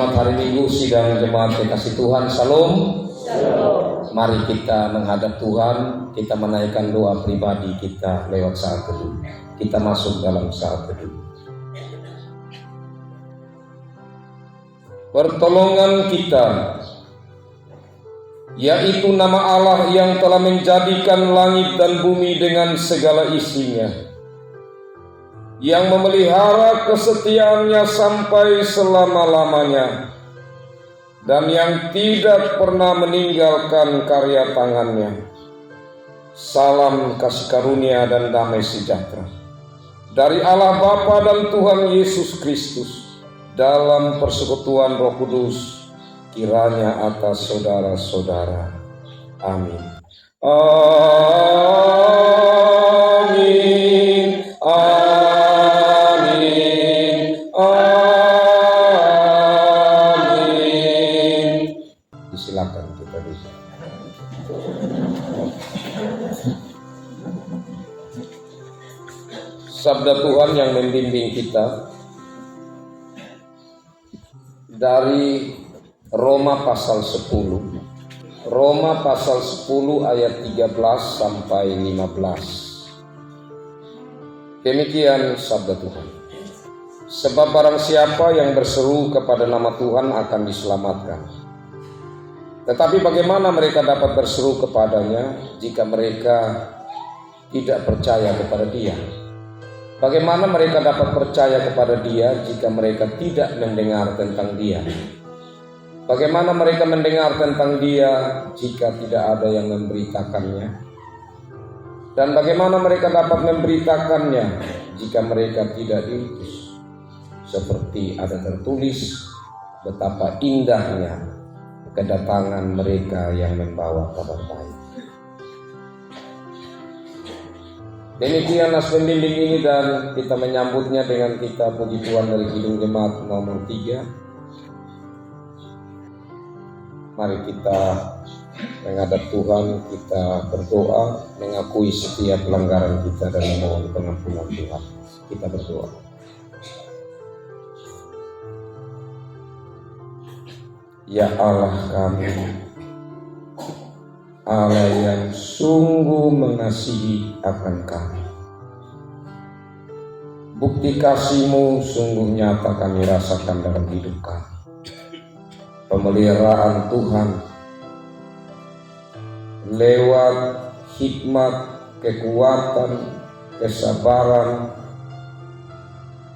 Selamat hari Minggu sidang jemaat kekasih Tuhan. Shalom. Shalom. Mari kita menghadap Tuhan. Kita menaikkan doa pribadi kita lewat saat teduh. Kita masuk dalam saat teduh. Pertolongan kita, yaitu nama Allah yang telah menjadikan langit dan bumi dengan segala isinya, yang memelihara kesetiaannya sampai selama-lamanya, dan yang tidak pernah meninggalkan karya tangannya. Salam kasih karunia dan damai sejahtera dari Allah Bapa dan Tuhan Yesus Kristus dalam persekutuan Roh Kudus kiranya atas saudara-saudara. Amin. Amin. Amin. Amin. Silakan kita bisa. Sabda Tuhan yang membimbing kita dari Roma pasal 10. Roma pasal 10 ayat 13 sampai 15. Demikian sabda Tuhan. Sebab barang siapa yang berseru kepada nama Tuhan akan diselamatkan. Tetapi bagaimana mereka dapat berseru kepadanya jika mereka tidak percaya kepada Dia? Bagaimana mereka dapat percaya kepada Dia jika mereka tidak mendengar tentang Dia? Bagaimana mereka mendengar tentang Dia jika tidak ada yang memberitakannya? Dan bagaimana mereka dapat memberitakannya jika mereka tidak diutus? Seperti ada tertulis, betapa indahnya kedatangan mereka yang membawa kabar baik. Demikian nas pembimbing ini, dan kita menyambutnya dengan kita puji Tuhan dari Kidung Jemaat nomor 3. Mari kita menghadap Tuhan, kita berdoa, mengakui setiap pelanggaran kita dan memohon pengampunan Tuhan. Kita berdoa. Ya Allah kami, Allah yang sungguh mengasihi akan kami. Bukti kasih-Mu sungguh nyata kami rasakan dalam hidup kami. Pemeliharaan Tuhan lewat hikmat, kekuatan, kesabaran,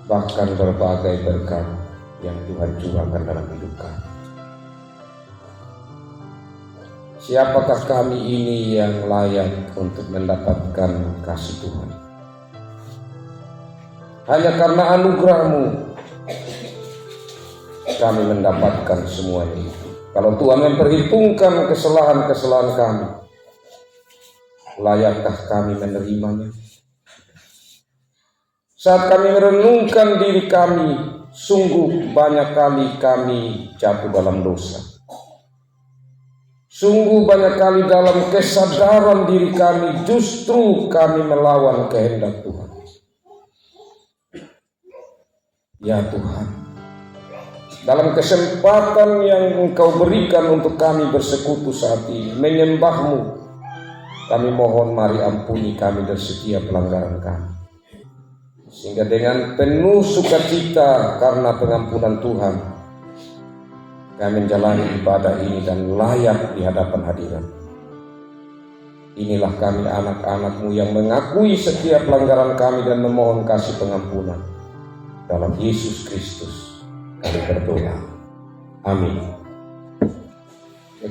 bahkan berbagai berkat yang Tuhan curahkan dalam hidup kami. Siapakah kami ini yang layak untuk mendapatkan kasih Tuhan? Hanya karena anugerah-Mu kami mendapatkan semuanya itu. Kalau Tuhan memperhitungkan kesalahan-kesalahan kami, layakkah kami menerimanya? Saat kami merenungkan diri kami, sungguh banyak kali kami jatuh dalam dosa. Sungguh banyak kali dalam kesadaran diri kami justru kami melawan kehendak Tuhan. Ya Tuhan, dalam kesempatan yang Engkau berikan untuk kami bersekutu saat ini, menyembah-Mu, kami mohon mari ampuni kami dari setiap pelanggaran kami. Sehingga dengan penuh sukacita karena pengampunan Tuhan, kami menjalani ibadah ini dan layak di hadapan hadirat. Inilah kami anak-anak-Mu yang mengakui setiap pelanggaran kami dan memohon kasih pengampunan. Dalam Yesus Kristus kami berdoa. Amin.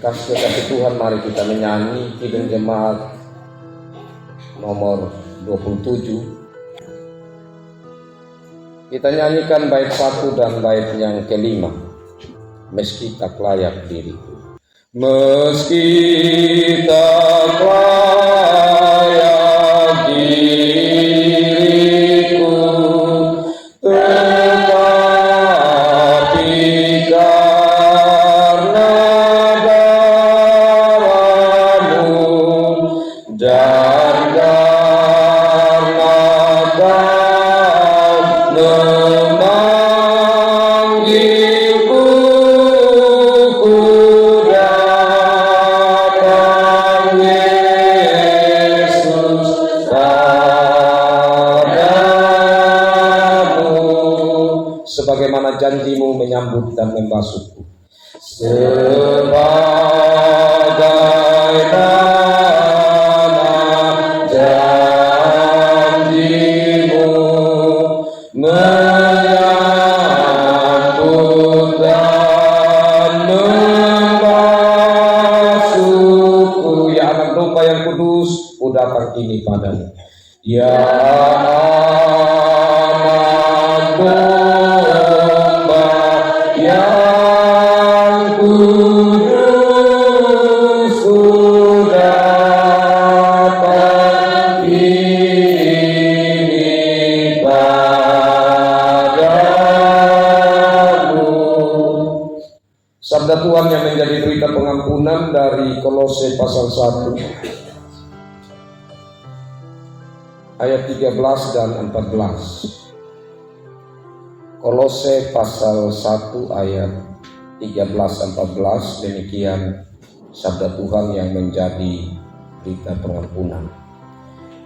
Kasih Tuhan, mari kita menyanyi Kidung Jemaat nomor 27. Kita nyanyikan bait 1 dan bait yang kelima. Meski tak layak diriku, meski tak layak diriku, tetapi karena darah-Mu dan karena Kau memanggilku, masukku, ya anak domba yang kudus, ku datang ini padamu. Ya anak domba yang kudus, ku datang ini padamu. Sabda Tuhan yang menjadi berita pengampunan dari Kolose pasal 1 ayat 13 dan 14. Kolose pasal 1 ayat 13-14, demikian sabda Tuhan yang menjadi berita pengampunan.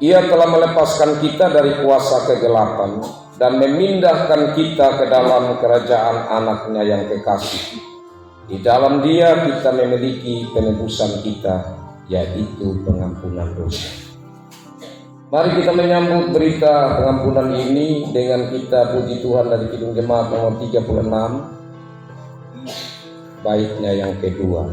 Ia telah melepaskan kita dari kuasa kegelapan dan memindahkan kita ke dalam kerajaan anaknya yang kekasih. Di dalam Dia kita memiliki penebusan kita, yaitu pengampunan dosa. Mari kita menyambut berita pengampunan ini dengan kita puji Tuhan dari Kidung Jemaat nomor 36, baitnya yang kedua.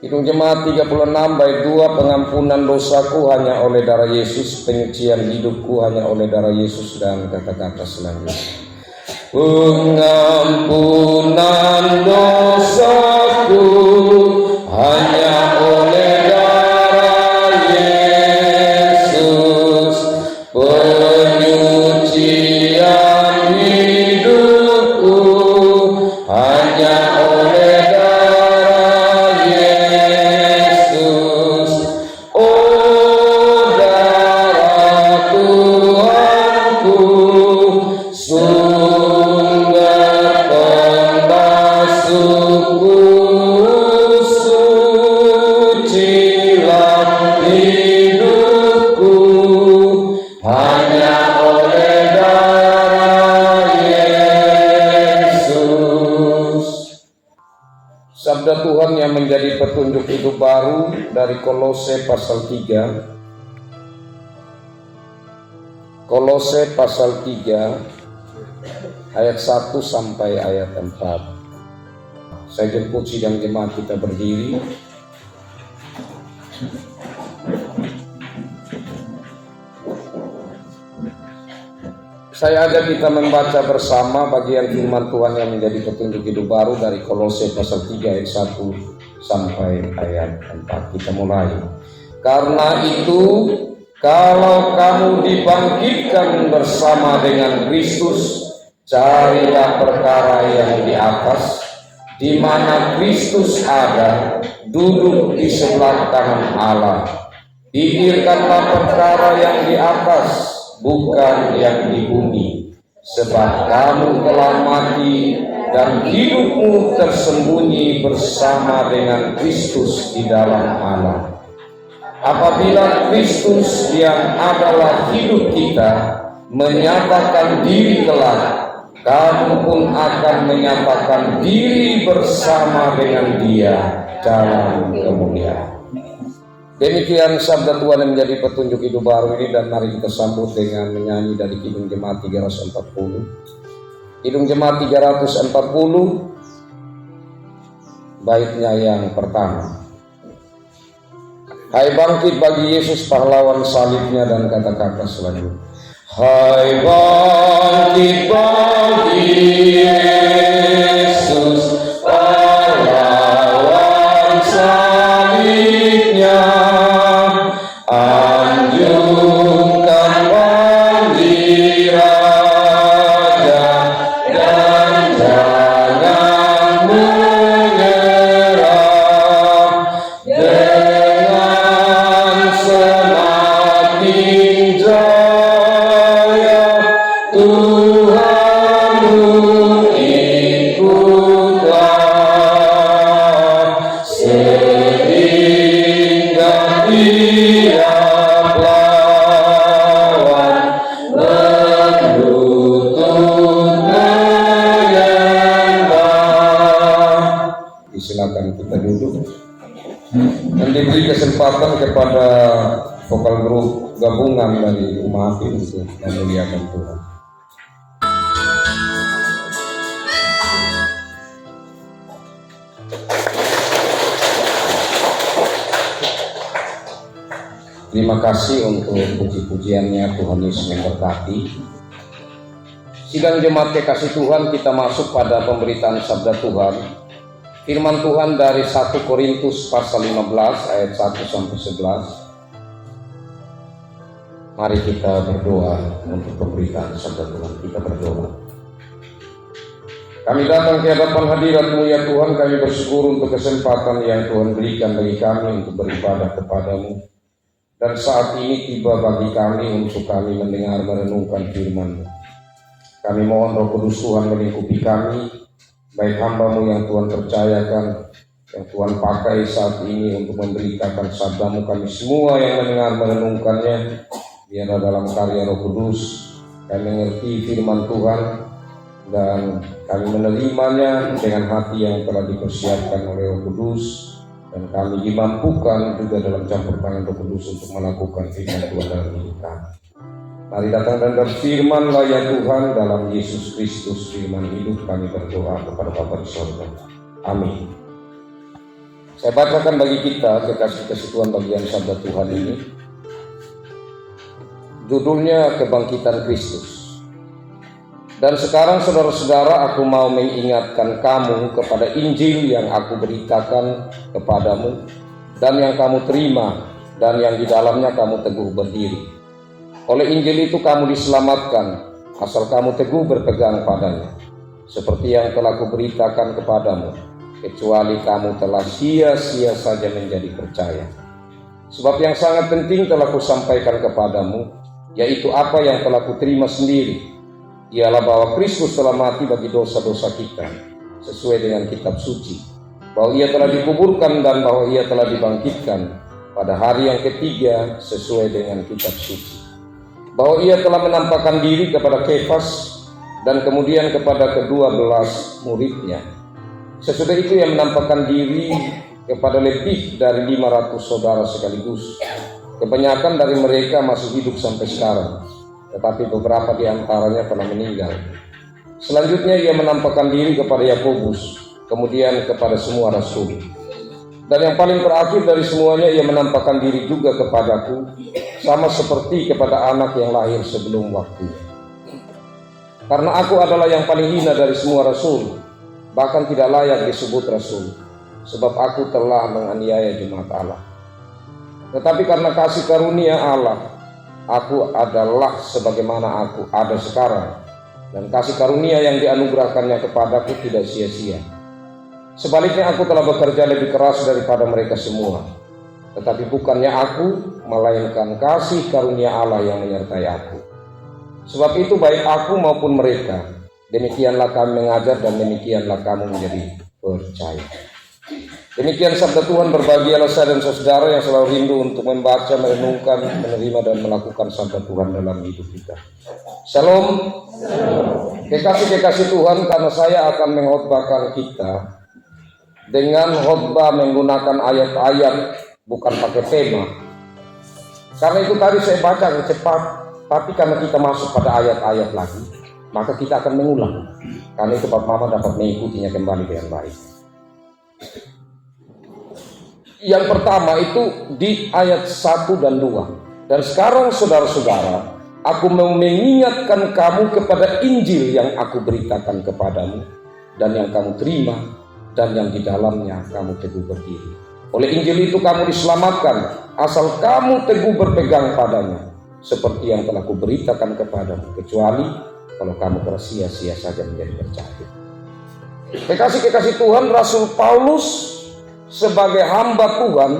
Kidung Jemaat 36 bait 2, pengampunan dosaku hanya oleh darah Yesus, penyucian hidupku hanya oleh darah Yesus, dan kata-kata selanjutnya. Pengampunan dosaku hanya oleh darah Yesus, penyucian hidupku hanya oleh darah Yesus. Oh darah Tuhanku, sabda Tuhan yang menjadi petunjuk hidup baru dari Kolose pasal 3. Kolose pasal 3 ayat 1 sampai ayat 4. Saya jemput sidang jemaat kita berdiri. Saya ajak kita membaca bersama bagian firman Tuhan yang menjadi petunjuk hidup baru dari Kolose pasal 3 ayat 1 sampai ayat 4. Kita mulai. Karena itu, kalau kamu dibangkitkan bersama dengan Kristus, carilah perkara yang di atas, di mana Kristus ada, duduk di sebelah kanan Allah. Pikirkanlah perkara yang di atas, bukan yang di bumi, sebab kamu telah mati dan hidupmu tersembunyi bersama dengan Kristus di dalam Allah. Apabila Kristus yang adalah hidup kita menyatakan diri kelak, kamu pun akan menyatakan diri bersama dengan Dia dalam kemuliaan. Demikian sabda Tuhan yang menjadi petunjuk hidup baru ini, dan mari kita sambut dengan menyanyi dari Kidung Jemaat 340. Kidung Jemaat 340 baitnya yang pertama. Hai bangkit bagi Yesus pahlawan salibnya, dan kata-kata selanjutnya. Hai bangkit bagi Yesus pahlawan salibnya, anjungkan bendera dan jangan menyerah, dengan semakin jaya Tuhanmu ikutlah, sehingga tiap lawan berlutut menyembah. Silakan kita duduk dan diberi kesempatan kepada vokal grup gabungan dari umat untuk memuliakan Tuhan. Terima kasih untuk puji-pujiannya. Tuhan Yesus memberkati. Sidang jemaat kekasih Tuhan, kita masuk pada pemberitaan sabda Tuhan. Firman Tuhan dari 1 Korintus pasal 15 ayat 1 sampai 11. Mari kita berdoa untuk pemberitaan sabda Tuhan. Kita berdoa. Kami datang ke hadapan hadirat-Mu ya Tuhan. Kami bersyukur untuk kesempatan yang Tuhan berikan bagi kami untuk beribadah kepada-Mu. Dan saat ini tiba bagi kami untuk kami mendengar merenungkan firman-Mu. Kami mohon Roh Kudus Tuhan melingkupi kami, baik hamba-Mu yang Tuhan percayakan, yang Tuhan pakai saat ini untuk memberitakan sabda-Mu. Kami semua yang mendengar merenungkannya, biarlah dalam karya Roh Kudus kami mengerti firman Tuhan, dan kami menerimanya dengan hati yang telah dipersiapkan oleh Roh Kudus, dan kami dimampukan juga dalam campur tangan Roh Kudus untuk melakukan firman Tuhan dalam hidup kami. Mari datang dan berfirman-Lah ya Tuhan, dalam Yesus Kristus firman hidup kami berdoa kepada Bapa di surga. Amin. Saya bacakan bagi kita kekasih-kasih Tuhan bagian sabda Tuhan ini. Judulnya Kebangkitan Kristus. Dan sekarang saudara-saudara, aku mau mengingatkan kamu kepada Injil yang aku beritakan kepadamu, dan yang kamu terima, dan yang di dalamnya kamu teguh berdiri. Oleh Injil itu kamu diselamatkan, asal kamu teguh berpegang padanya, seperti yang telah kuberitakan kepadamu, kecuali kamu telah sia-sia saja menjadi percaya. Sebab yang sangat penting telah kusampaikan kepadamu, yaitu apa yang telah kuterima sendiri, ialah bahwa Kristus telah mati bagi dosa-dosa kita, sesuai dengan kitab suci, bahwa Ia telah dikuburkan dan bahwa Ia telah dibangkitkan pada hari yang ketiga, sesuai dengan kitab suci, bahwa Ia telah menampakkan diri kepada Kefas dan kemudian kepada ke-12 muridnya. Sesudah itu Ia menampakkan diri kepada lebih dari 500 saudara sekaligus. Kebanyakan dari mereka masih hidup sampai sekarang, tetapi beberapa di antaranya telah meninggal. Selanjutnya Ia menampakkan diri kepada Yakobus, kemudian kepada semua rasul. Dan yang paling terakhir dari semuanya, Ia menampakkan diri juga kepadaku, sama seperti kepada anak yang lahir sebelum waktunya. Karena aku adalah yang paling hina dari semua rasul, bahkan tidak layak disebut rasul, sebab aku telah menganiaya jemaat Allah. Tetapi karena kasih karunia Allah, aku adalah sebagaimana aku ada sekarang, dan kasih karunia yang dianugerahkannya kepadaku tidak sia-sia. Sebaliknya aku telah bekerja lebih keras daripada mereka semua. Tetapi bukannya aku, melainkan kasih karunia Allah yang menyertai aku. Sebab itu baik aku maupun mereka, demikianlah kami mengajar dan demikianlah kamu menjadi percaya. Demikian sabda Tuhan. Berbahagialah saya dan saudara yang selalu rindu untuk membaca, merenungkan, menerima dan melakukan sabda Tuhan dalam hidup kita. Shalom. Kekasih-kekasih Tuhan, karena saya akan mengkhotbahkan kita dengan khotbah menggunakan ayat-ayat, bukan pakai tema. Karena itu tadi saya baca cepat, tapi karena kita masuk pada ayat-ayat lagi, maka kita akan mengulang. Karena itu Bapak Mama dapat mengikutinya kembali dengan baik. Yang pertama itu di ayat 1 dan 2. Dan sekarang saudara-saudara, aku mau mengingatkan kamu kepada Injil yang aku beritakan kepadamu, dan yang kamu terima, dan yang di dalamnya kamu teguh berdiri. Oleh Injil itu kamu diselamatkan, asal kamu teguh berpegang padanya, seperti yang telah kuberitakan kepadamu, kecuali kalau kamu telah sia-sia saja menjadi percaya. Kekasih-kekasih Tuhan, Rasul Paulus sebagai hamba Tuhan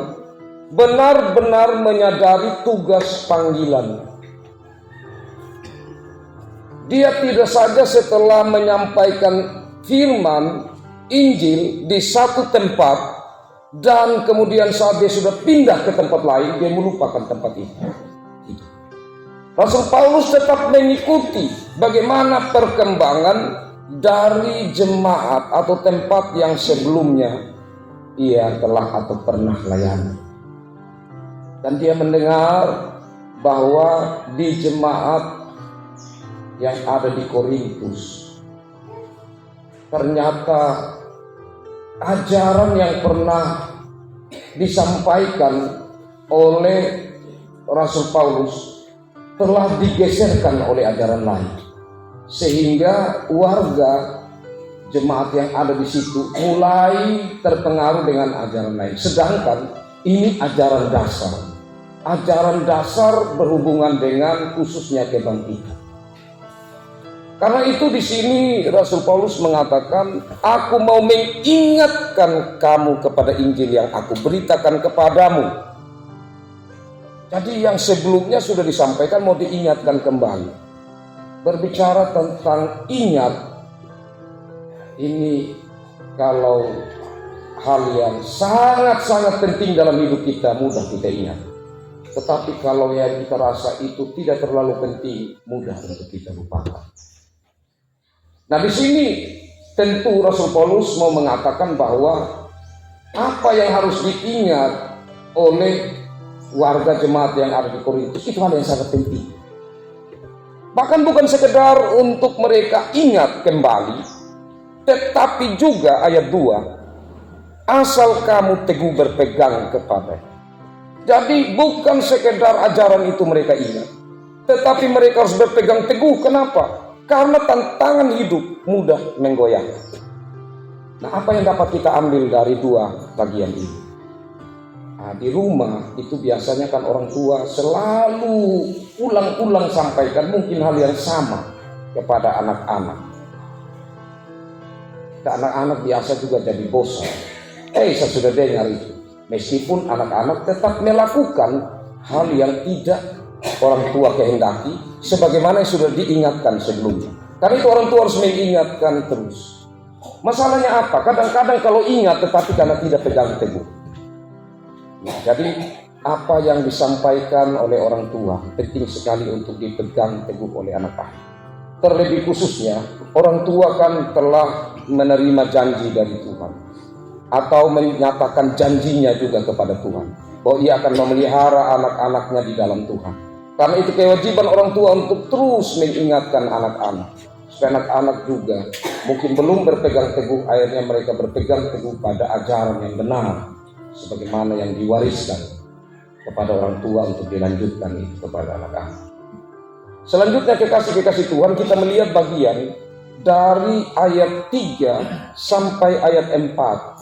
benar-benar menyadari tugas panggilan. Dia tidak saja setelah menyampaikan firman Injil di satu tempat, dan kemudian saat dia sudah pindah ke tempat lain, dia melupakan tempat itu. Rasul Paulus tetap mengikuti bagaimana perkembangan dari jemaat atau tempat yang sebelumnya ia telah atau pernah layani. Dan dia mendengar bahwa di jemaat yang ada di Korintus, ternyata ajaran yang pernah disampaikan oleh Rasul Paulus telah digeserkan oleh ajaran lain, sehingga warga jemaat yang ada di situ mulai terpengaruh dengan ajaran lain. Sedangkan ini ajaran dasar berhubungan dengan khususnya kebangkitan. Karena itu di sini Rasul Paulus mengatakan, aku mau mengingatkan kamu kepada Injil yang aku beritakan kepadamu. Jadi yang sebelumnya sudah disampaikan mau diingatkan kembali. Berbicara tentang ingat, ini kalau hal yang sangat-sangat penting dalam hidup kita, mudah kita ingat. Tetapi kalau yang kita rasa itu tidak terlalu penting, mudah untuk kita lupakan. Nah, di sini tentu Rasul Paulus mau mengatakan bahwa apa yang harus diingat oleh warga jemaat yang ada di Korintus itu hal yang sangat penting. Bahkan bukan sekedar untuk mereka ingat kembali, tetapi juga ayat 2, asal kamu teguh berpegang kepada. Jadi bukan sekedar ajaran itu mereka ingat, tetapi mereka harus berpegang teguh. Kenapa? Karena tantangan hidup mudah menggoyang. Nah, apa yang dapat kita ambil dari dua bagian ini? Nah, di rumah itu biasanya kan orang tua selalu ulang-ulang sampaikan mungkin hal yang sama kepada anak-anak. Dan anak-anak biasa juga jadi bosan. Saya sudah dengar itu. Meskipun anak-anak tetap melakukan hal yang tidak orang tua kehendaki, sebagaimana yang sudah diingatkan sebelumnya. Karena itu orang tua harus mengingatkan terus. Masalahnya apa? Kadang-kadang kalau ingat tetapi karena tidak pegang teguh. Nah, jadi apa yang disampaikan oleh orang tua penting sekali untuk dipegang teguh oleh anak-anak. Terlebih khususnya orang tua kan telah menerima janji dari Tuhan, atau menyatakan janjinya juga kepada Tuhan bahwa ia akan memelihara anak-anaknya di dalam Tuhan. Karena itu kewajiban orang tua untuk terus mengingatkan anak-anak, supaya anak-anak juga mungkin belum berpegang teguh, akhirnya mereka berpegang teguh pada ajaran yang benar, sebagaimana yang diwariskan kepada orang tua untuk dilanjutkan itu kepada anak-anak. Selanjutnya kekasih-kekasih Tuhan, kita melihat bagian dari ayat 3 sampai ayat 4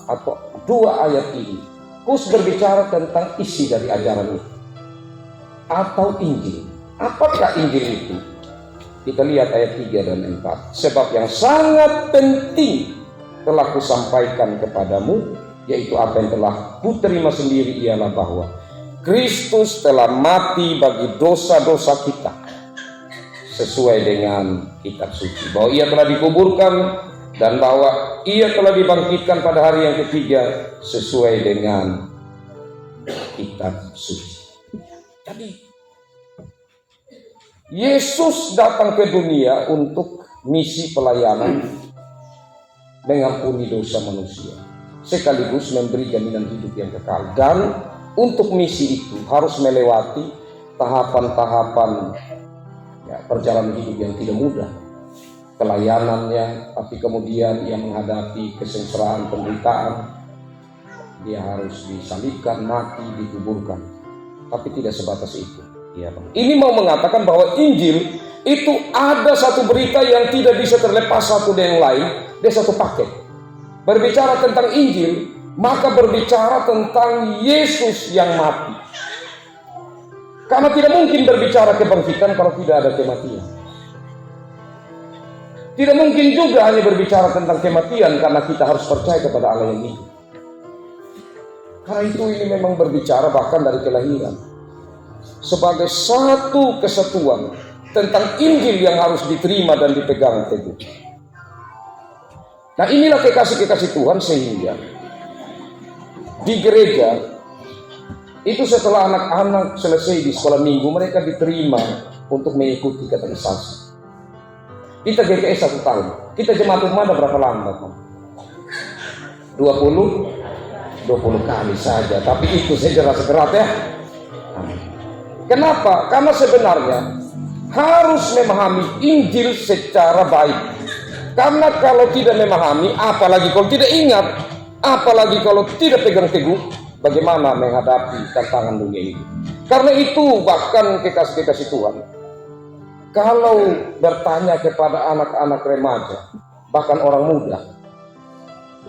atau 2 ayat ini khusus berbicara tentang isi dari ajaran itu atau Injil. Apakah Injil itu? Kita lihat ayat 3 dan 4. Sebab yang sangat penting telah kusampaikan kepadamu, yaitu apa yang telah kuterima sendiri, ialah bahwa Kristus telah mati bagi dosa-dosa kita sesuai dengan kitab suci, bahwa ia telah dikuburkan dan bahwa ia telah dibangkitkan pada hari yang ketiga sesuai dengan kitab suci. Jadi Yesus datang ke dunia untuk misi pelayanan mengampuni dosa manusia, sekaligus memberi jaminan hidup yang kekal. Dan untuk misi itu harus melewati tahapan-tahapan perjalanan hidup yang tidak mudah, pelayanannya, tapi kemudian ia menghadapi kesengsaraan, penderitaan, dia harus disalibkan, mati, dikuburkan. Tapi tidak sebatas itu. Ya, ini mau mengatakan bahwa Injil itu ada satu berita yang tidak bisa terlepas satu dengan yang lain, dia satu paket. Berbicara tentang Injil, maka berbicara tentang Yesus yang mati. Karena tidak mungkin berbicara kebangkitan kalau tidak ada kematian. Tidak mungkin juga hanya berbicara tentang kematian karena kita harus percaya kepada Allah yang hidup. Karena itu ini memang berbicara bahkan dari kelahiran, sebagai satu kesatuan tentang Injil yang harus diterima dan dipegang teguh. Nah, inilah kekasih-kekasih Tuhan, sehingga di gereja itu setelah anak-anak selesai di sekolah minggu, mereka diterima untuk mengikuti katekisasi. Kita GKS 1 tahun, kita jemaat umum ada berapa lama? 20 kali saja, tapi itu saja rasa berat ya. Kenapa? Karena sebenarnya harus memahami Injil secara baik. Karena kalau tidak memahami, apalagi kalau tidak ingat, apalagi kalau tidak pegang teguh, bagaimana menghadapi tantangan dunia ini? Karena itu bahkan kekasih-kekasih Tuhan, kalau bertanya kepada anak-anak remaja, bahkan orang muda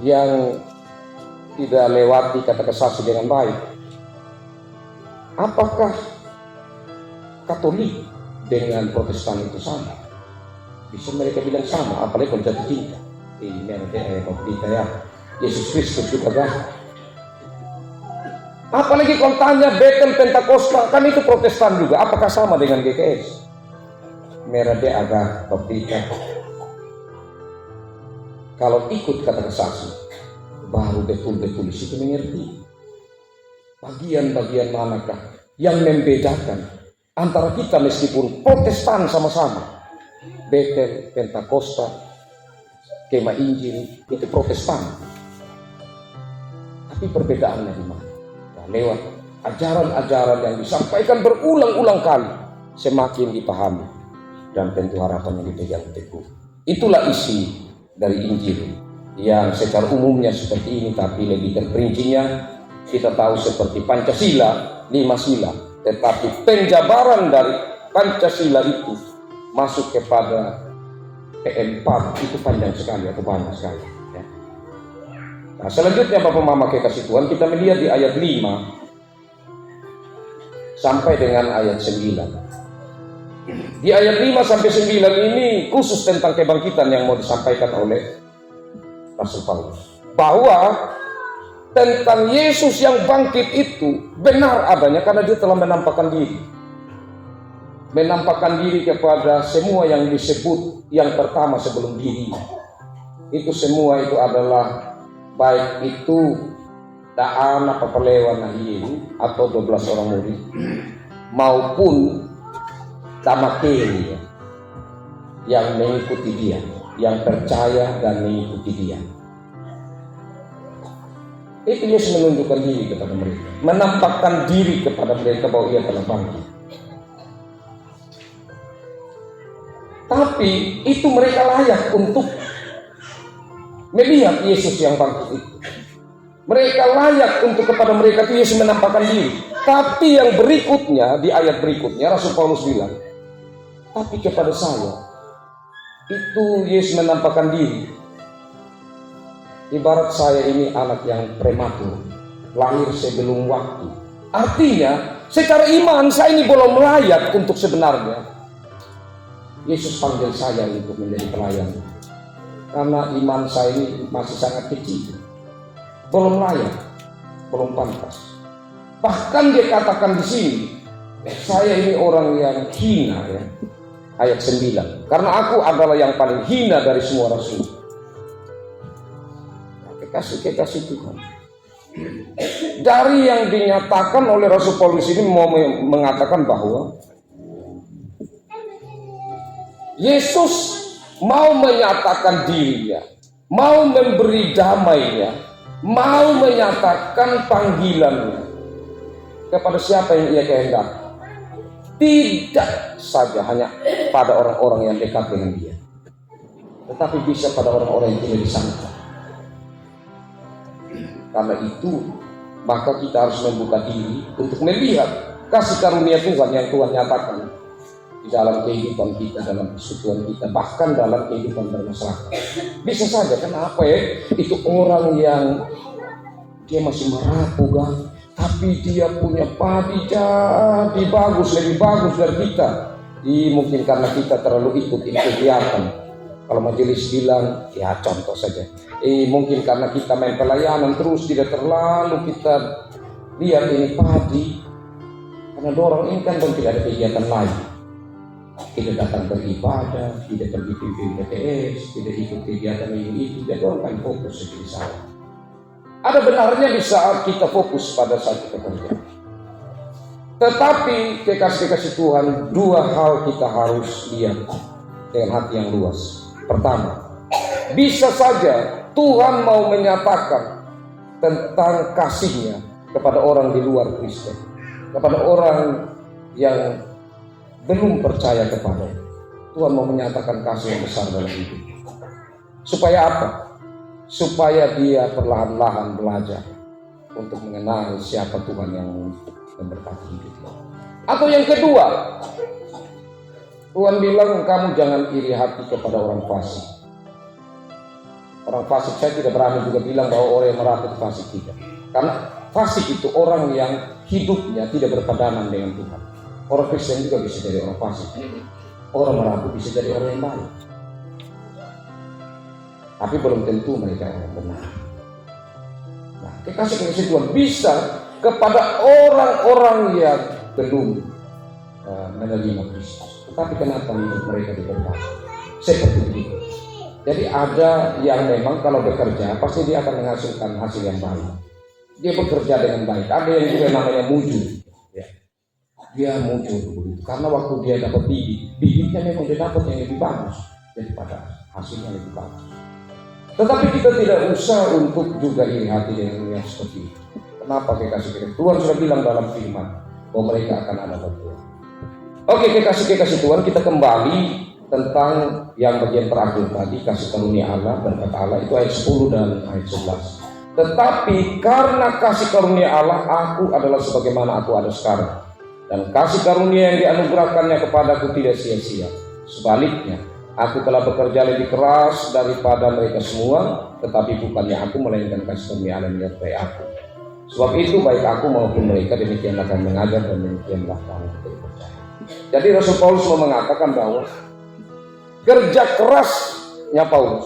yang tidak lewati kata kesaksi dengan baik, apakah Katolik dengan Protestan itu sama? Bisa mereka bilang sama, apalagi kalau jatuh cinta. Ini ada kita ya, Yesus Kristus juga kan. Apalagi kalau tanya Bethel Pentakosta, kan itu Protestan juga. Apakah sama dengan GKS? Merah de agak baptita. Kalau ikut kata kesaksi, baru betul-betul di situ mengerti bagian-bagian manakah yang membedakan antara kita meskipun Protestan sama-sama. Bethel Pentakosta, Kemah Injil itu Protestan, tapi perbedaannya di mana? Lewat ajaran-ajaran yang disampaikan berulang-ulang kali, semakin dipahami dan tentu harapannya dipegang teguh. Itulah isi dari Injil yang secara umumnya seperti ini, tapi lebih terperincinya kita tahu seperti Pancasila, 5 sila, tetapi penjabaran dari Pancasila itu masuk kepada P4 itu panjang sekali atau banyak sekali. Nah, selanjutnya Bapak Mama kekasih Tuhan, kita melihat di ayat 5 sampai dengan ayat 9. Di ayat 5 sampai 9 ini khusus tentang kebangkitan yang mau disampaikan oleh Rasul Paulus. Bahwa tentang Yesus yang bangkit itu benar adanya karena dia telah menampakkan diri. Menampakkan diri kepada semua yang disebut yang pertama sebelum diri. Itu semua itu adalah baik itu daan apa pelewan nahiin atau 12 orang murid maupun tamakeli yang mengikuti dia, yang percaya dan mengikuti dia. Itu Yesus menunjukkan diri kepada mereka, menampakkan diri kepada mereka bahwa ia telah bangkit. Tapi itu mereka layak untuk melihat Yesus yang bangkit itu. Mereka layak untuk kepada mereka itu Yesus menampakkan diri. Tapi yang berikutnya, di ayat berikutnya Rasul Paulus bilang, tapi kepada saya itu Yesus menampakkan diri ibarat saya ini anak yang prematur, lahir sebelum waktu. Artinya secara iman saya ini belum layak untuk sebenarnya Yesus panggil saya untuk menjadi pelayan. Karena iman saya ini masih sangat kecil, belum layak, belum pantas. Bahkan dia katakan di sini, saya ini orang yang hina ya. Ayat 9, karena aku adalah yang paling hina dari semua rasul. Kekasih Tuhan, dari yang dinyatakan oleh Rasul Paulus ini mau mengatakan bahwa Yesus mau menyatakan dirinya, mau memberi damainya, mau menyatakan panggilannya kepada siapa yang ia kehendaki. Tidak saja hanya pada orang-orang yang dekat dengan dia, tetapi bisa pada orang-orang yang tidak disangka. Karena itu, maka kita harus membuka diri untuk melihat kasih karunia Tuhan yang Tuhan nyatakan di dalam kehidupan kita, dalam persekutuan kita, bahkan dalam kehidupan bermasyarakat. Bisa saja, kenapa ya? Itu orang yang dia masih merapu kan, tapi dia punya padi jadi bagus, lebih bagus dari kita. Mungkin karena kita terlalu ikut kegiatan. Kalau majelis bilang, ya contoh saja. Mungkin karena kita main pelayanan terus, tidak terlalu kita lihat ini padi. Karena dorong ini kan tidak ada kegiatan lain. Tidak datang beribadah, tidak pergi pimpin BTS, tidak ikut kegiatan ini, jadi orang kan fokus seperti saya. Ada benarnya di saat kita fokus pada saat kita kerja. Tetapi kekasih-kekasih Tuhan, dua hal kita harus lihat dengan hati yang luas. Pertama, bisa saja Tuhan mau menyatakan tentang kasihnya kepada orang di luar Kristen, kepada orang yang belum percaya kepada Tuhan, mau menyatakan kasih yang besar dalam hidup. Supaya apa? Supaya dia perlahan-lahan belajar untuk mengenal siapa Tuhan yang dan berkati hidupmu. Atau yang kedua, Tuhan bilang kamu jangan iri hati kepada orang fasik. Orang fasik, saya tidak berani juga bilang bahwa orang yang merakit fasik tidak. Karena fasik itu orang yang hidupnya tidak berpadanan dengan Tuhan. Orang Kristen juga bisa jadi orang fasik. Orang merakit bisa jadi orang yang baik. Tapi belum tentu mereka orang benar. Nah, kekasih Tuhan bisa kepada orang-orang yang belum menerima Kristus. Tetapi kenapa hidup mereka diberkati? Seperti itu. Jadi ada yang memang kalau bekerja pasti dia akan menghasilkan hasil yang baik. Dia bekerja dengan baik. Ada yang juga namanya mujur. Ya. Dia mujur begitu. Karena waktu dia dapat bibitnya memang dia dapat yang lebih bagus daripada hasilnya lebih bagus. Tetapi kita tidak usah untuk juga iri hati dengan yang seperti itu. Kenapa kekasih kita? Tuhan sudah bilang dalam firman bahwa mereka akan ada bagian. Oke, kekasih Tuhan, kita kembali tentang yang bagian terakhir tadi, kasih karunia Allah, berkat Allah, itu ayat 10 dan ayat 11. Tetapi karena kasih karunia Allah, aku adalah sebagaimana aku ada sekarang, dan kasih karunia yang dianugerahkannya kepadaku tidak sia-sia. Sebaliknya, aku telah bekerja lebih keras daripada mereka semua, tetapi bukannya aku, melainkan kasih karunia Allah yang menyertai aku. Sebab itu baik aku maupun mereka demikianlah kami mengajar dan demikianlah kami percaya. Jadi Rasul Paulus mau mengatakan bahwa kerja kerasnya Paulus,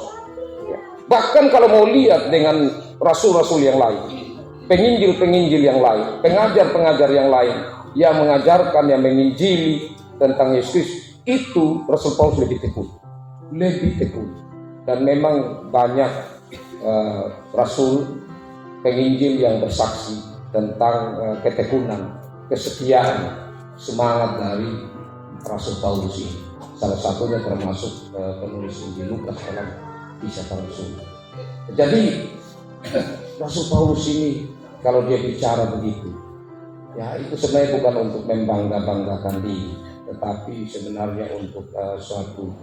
bahkan kalau mau lihat dengan rasul-rasul yang lain, penginjil-penginjil yang lain, pengajar-pengajar yang lain yang mengajarkan, yang menginjili tentang Yesus, itu Rasul Paulus lebih tekun. Dan memang banyak rasul penginjil yang bersaksi tentang ketekunan, kesetiaan, semangat dari Rasul Paulus ini. Salah satunya termasuk penulis Injil Lukas dalam Kisah Para Rasul. Jadi Rasul Paulus ini kalau dia bicara begitu, ya itu sebenarnya bukan untuk membangga-banggakan diri, tetapi sebenarnya untuk suatu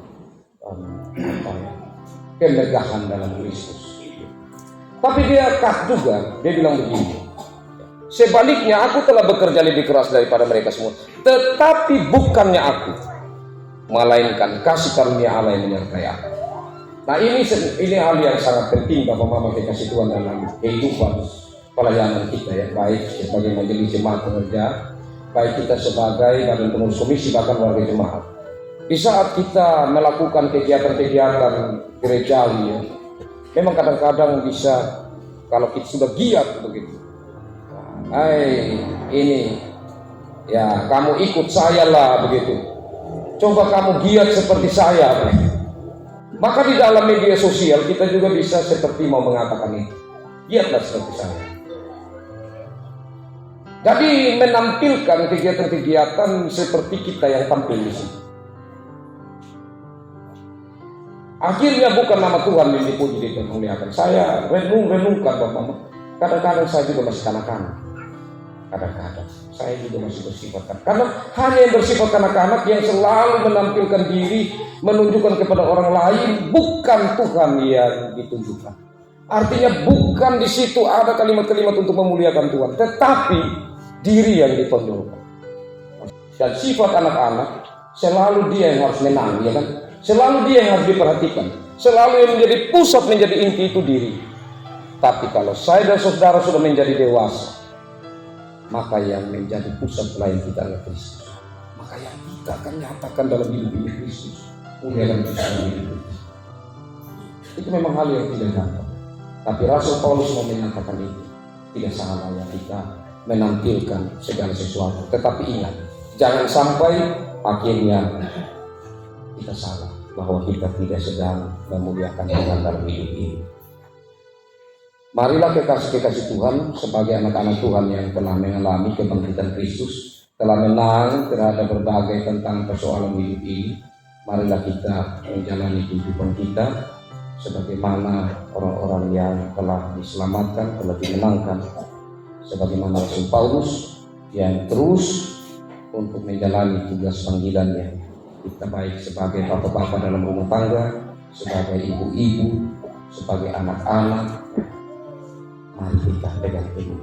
kemegahan dalam Kristus. Tapi dia juga, dia bilang begini, sebaliknya aku telah bekerja lebih keras daripada mereka semua, tetapi bukannya aku, melainkan kasih karunia Allah yang menyertai aku. Nah ini hal yang sangat penting Bapak-Bapak kekasih Tuhan dalam kehidupan pelayanan kita ya, baik sebagai majelis jemaat pengerja, baik kita sebagai badan pengurus komisi, bahkan warga jemaat. Di saat kita melakukan kegiatan-kegiatan gerejawi ya, memang kadang-kadang bisa kalau kita sudah giat begitu, ini ya kamu ikut saya lah begitu, coba kamu giat seperti saya. Maka di dalam media sosial kita juga bisa seperti mau mengatakan itu, giatlah seperti saya. Jadi menampilkan kegiatan-kegiatan seperti kita yang tampil di sini. Akhirnya bukan nama Tuhan yang dipuji dipermuliakan. Saya renungkan Bapak. Kadang-kadang saya juga masih kanak-kanak. Kadang-kadang saya juga masih bersifat kanak. Karena hanya yang bersifat kanak-kanak yang selalu menampilkan diri, menunjukkan kepada orang lain, bukan Tuhan yang ditunjukkan. Artinya bukan di situ ada kalimat-kalimat untuk memuliakan Tuhan, tetapi diri yang ditonjolkan. Dan sifat anak-anak selalu dia yang harus menang, ya kan? Selalu dia yang harus diperhatikan. Selalu yang menjadi pusat, menjadi inti itu diri. Tapi kalau saya dan saudara sudah menjadi dewasa, maka yang menjadi pusat pelayan kita adalah Kristus. Maka yang kita akan nyatakan dalam hidup ini Kristus. Muliakan Kristus dalam hidup kita. Itu memang hal yang tidak gampang. Tapi Rasul Paulus mau menyatakan itu. Tidak salah ya kita menampilkan segala sesuatu. Tetapi ingat, jangan sampai akhirnya kita salah bahwa kita tidak sedang memuliakan Tuhan dalam hidup ini. Marilah kekasih-kekasih Tuhan sebagai anak-anak Tuhan yang telah mengalami kebangkitan Kristus, telah menang terhadap berbagai tentang persoalan hidup ini. Marilah kita menjalani kehidupan kita sebagaimana orang-orang yang telah diselamatkan, telah dimenangkan, sebagaimana Rasul Paulus yang terus untuk menjalani tugas panggilannya. Kita baik sebagai bapak-bapak dalam rumah tangga, sebagai ibu-ibu, sebagai anak-anak, mari kita pegang teguh.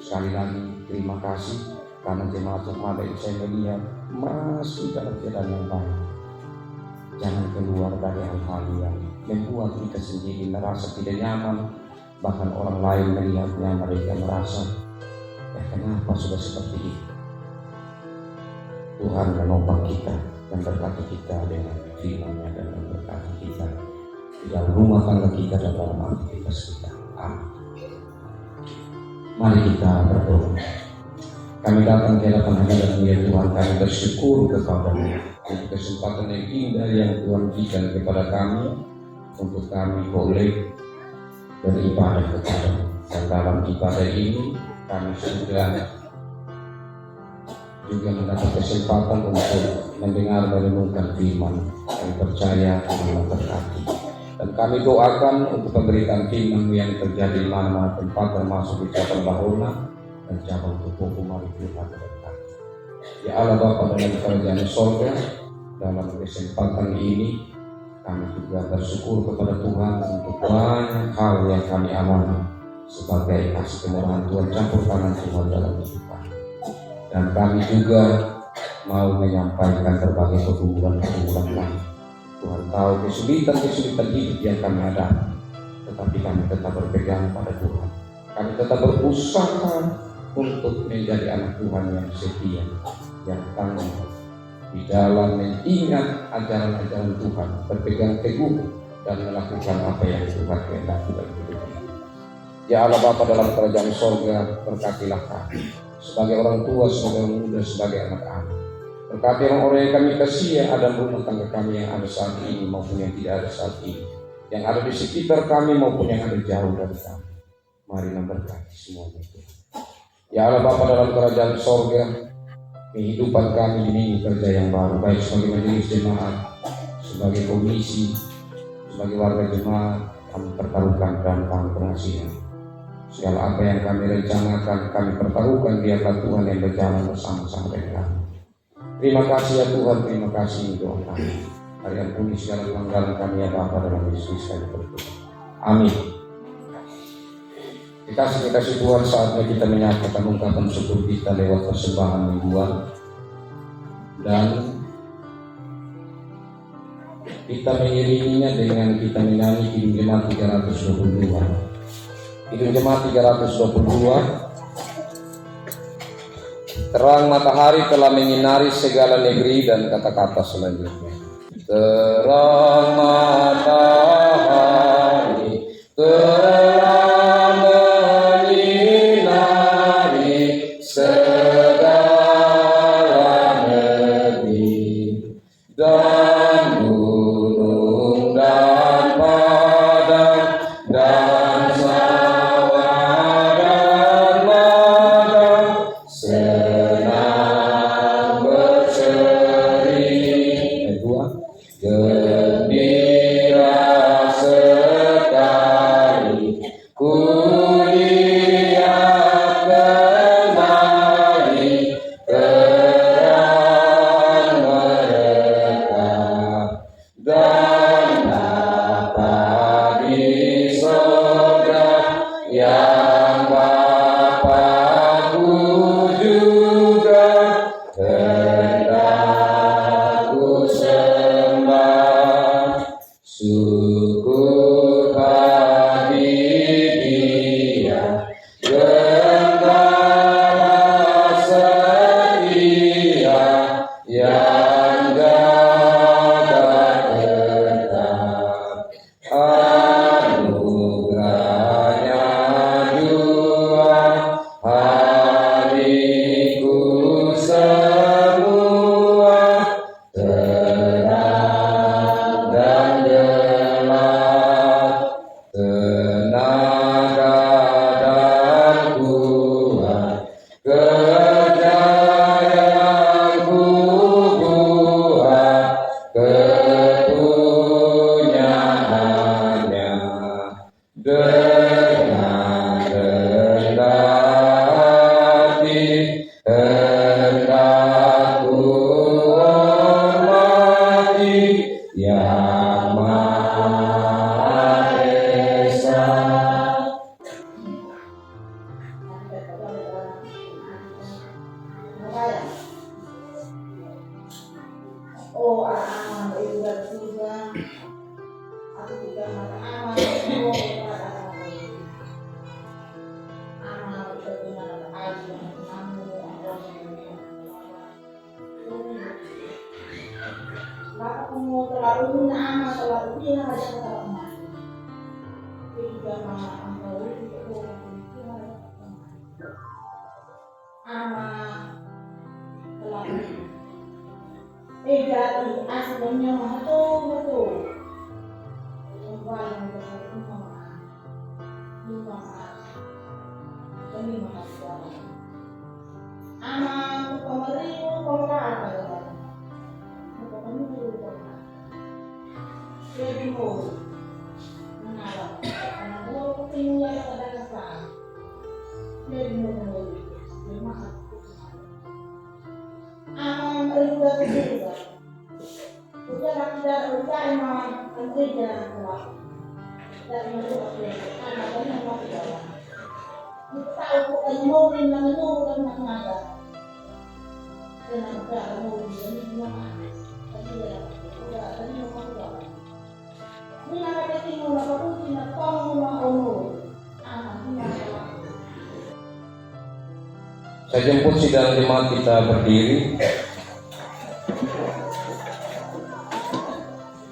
Sekali lagi terima kasih Karena jemaat Mada yang saya melihat masih dalam keadaan yang baik. Jangan keluar dari hal-hal yang membuat kita sendiri merasa tidak nyaman. Bahkan orang lain melihatnya, mereka merasa, kenapa sudah seperti itu? Tuhan menopang kita dan berkati kita dengan firman-Nya dan memberkati kita di dalam rumah tangga kita dan dalam aktivitas kita. Amin. Mari kita berdoa. Kami datang ke hadapan hadirat ya Tuhan, kami bersyukur kepada-Mu untuk kesempatan yang indah yang Tuhan berikan kepada kami untuk kami boleh beribadah kepada-Mu. Dan dalam ibadah ini kami juga mendapat kesempatan untuk mendengar merenungkan firman. Kami percaya Tuhan memberkati. Dan kami doakan untuk pemberitaan firman yang terjadi di mana tempat termasuk di cabang Bahona dan cabang Tubuh mari Tuhan berkati. Ya Allah Bapa dalam kerajaan sorga, dalam kesempatan ini kami juga bersyukur kepada Tuhan untuk banyak hal yang kami alami sebagai kasih kemurahan Tuhan, campur tangan Tuhan dalam hidup kami. Dan kami juga mau menyampaikan berbagai pergumulan-pergumulan kami. Tuhan tahu kesulitan-kesulitan hidup yang kami hadapi, tetapi kami tetap berpegang pada Tuhan. Kami tetap berusaha untuk menjadi anak Tuhan yang setia, yang tangguh di dalam mengingat ajaran-ajaran Tuhan, berpegang teguh dan melakukan apa yang Tuhan kehendaki dalam hidup ini. Ya Allah Bapa dalam kerajaan sorga, berkatilah kami sebagai orang tua, sebagai orang muda, sebagai anak-anak. Berkati orang-orang yang kami kasih ada rumah tangga kami yang ada saat ini maupun yang tidak ada saat ini, yang ada di sekitar kami maupun yang ada jauh dari kami. Marilah berkati semuanya itu. Ya Allah Bapa dalam kerajaan sorga, kehidupan kami ini kerja yang baru, baik sebagai majelis jemaat, sebagai komisi, sebagai warga jemaat, kami pertaruhkan dan kami pengasihan. Segala apa yang kami rencanakan, kami pertaruhkan, biarlah Tuhan yang berjalan bersama-sama dengan kami. Terima kasih ya Tuhan, terima kasih doa kami. Hari ampuni segala pelanggaran kami ya Bapa dalam Yesus kami berdoa. Amin. Dikasih Tuhan, saatnya kita menyatakan ungkapan syukur kita lewat persembahan mingguan. Dan kita mengiringinya dengan kita menyanyi Kidung Jemaat 322. Kidung Jemaat 322. Terang matahari telah menyinari segala negeri, dan kata-kata selanjutnya. Terang matahari telah menyinari segala negeri, dan gunung dan padang dan sawah dan ladang senang berseri. Gembira sekali ku lihat kembali terang mereka, dan dapat di sorga yang Bapakku juga hendak ku sembah. Syukur bagi Dia gembala setia yang jaga tetap. Anugerahnya jua hariku semua, terang dan gelap, tenaga dan kuat, kerja yang ku buat, kepunyaannya, dengan rendah hati hendak ku hormati Yang Maha Esa. saya. Oh, anak-anak ibu dan surga, aku juga anak-anak semua kepada anak kita dengan air yang namu maka kamu terlalu anak terlalu dia ada sama juga anak terlalu jadi aslinya betul kembali anak pemerintah pemerintah jadi mau mengalah karena kalau tinggal pada kesal jadi mau bermaaf anak pemerintah juga udah emang kerja jalan keluar dari mana anak ini mau jalan kita udah mau bilang itu bukan mengajar dan ada mau bilang ini tapi ya tadi mau jalan ini ada tinggal apa pun tidak tahu mau Saya jemput sidang jemaat kita berdiri.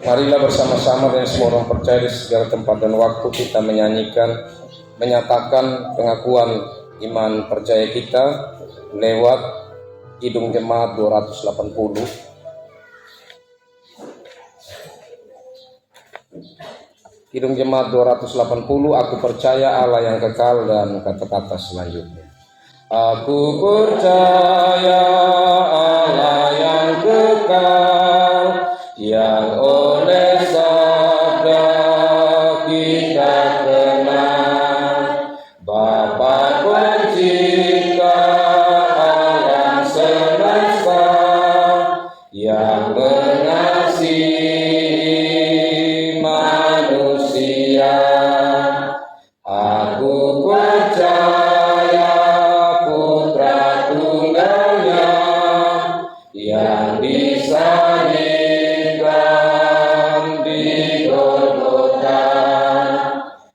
Marilah bersama-sama dengan semua orang percaya di segala tempat dan waktu kita menyanyikan, menyatakan pengakuan iman percaya kita lewat Kidung Jemaat 280. Kidung Jemaat 280, aku percaya Allah yang kekal, dan kata-kata selanjutnya. Aku percaya Allah yang kekal, yang oleh sabda kita kenal, Bapa Pencipta alam semesta, yang mengasihi manusia. Aku percaya Putra Tunggalnya yang disalibkan di Golgota,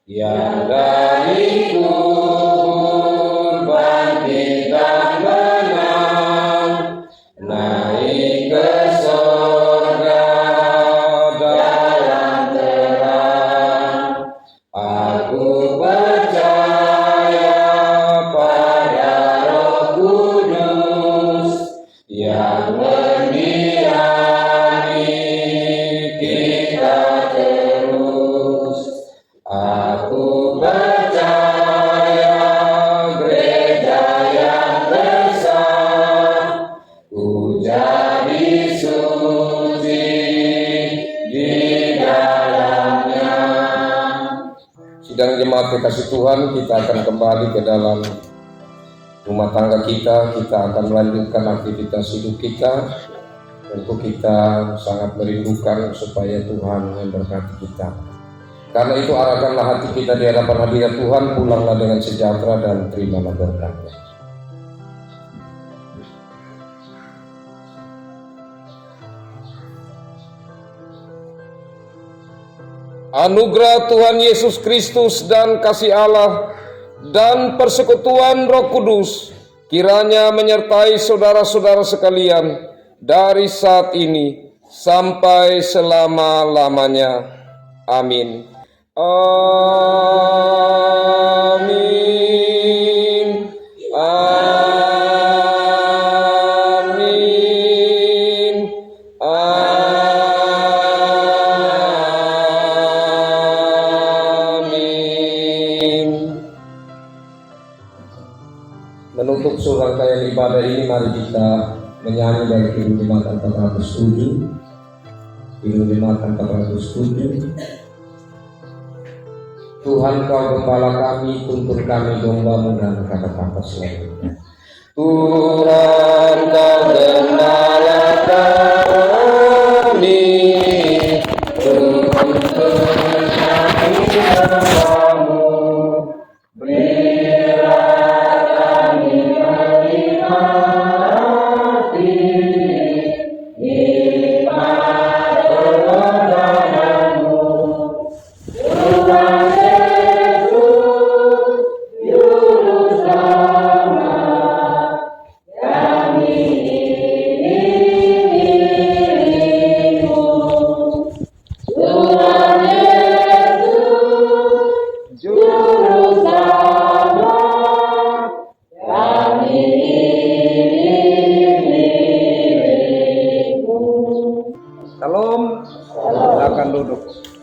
yang dari kubur bangkit dan menang, naik ke sorga dalam terang. Aku percaya pada Roh Kudus yang mendiami kita terus. Aku percaya gereja yang besar, ku jadi suci di dalamnya. Sidang jemaat kekasih Tuhan, kita akan kembali ke dalam rumah tangga kita. Kita akan melanjutkan aktivitas hidup kita. Tentu kita sangat merindukan supaya Tuhan memberkati kita. Karena itu arahkanlah hati kita di hadapan hadirat Tuhan, pulanglah dengan sejahtera dan terimalah berkatnya. Anugerah Tuhan Yesus Kristus dan kasih Allah dan persekutuan Roh Kudus kiranya menyertai saudara-saudara sekalian dari saat ini sampai selama-lamanya. Amin. Amin. Amin. Amin. Menutup serangkaian ibadah ini, mari kita menyanyi dari Kidung Jemaat 407. Kidung Jemaat 407. Tuhan kau gembala kami, tuntun kami domba-Mu, dan kata-kata selanjutnya. Tuhan kau gembala kami, tuntun kami domba-Mu, berilah kami menerima duduk.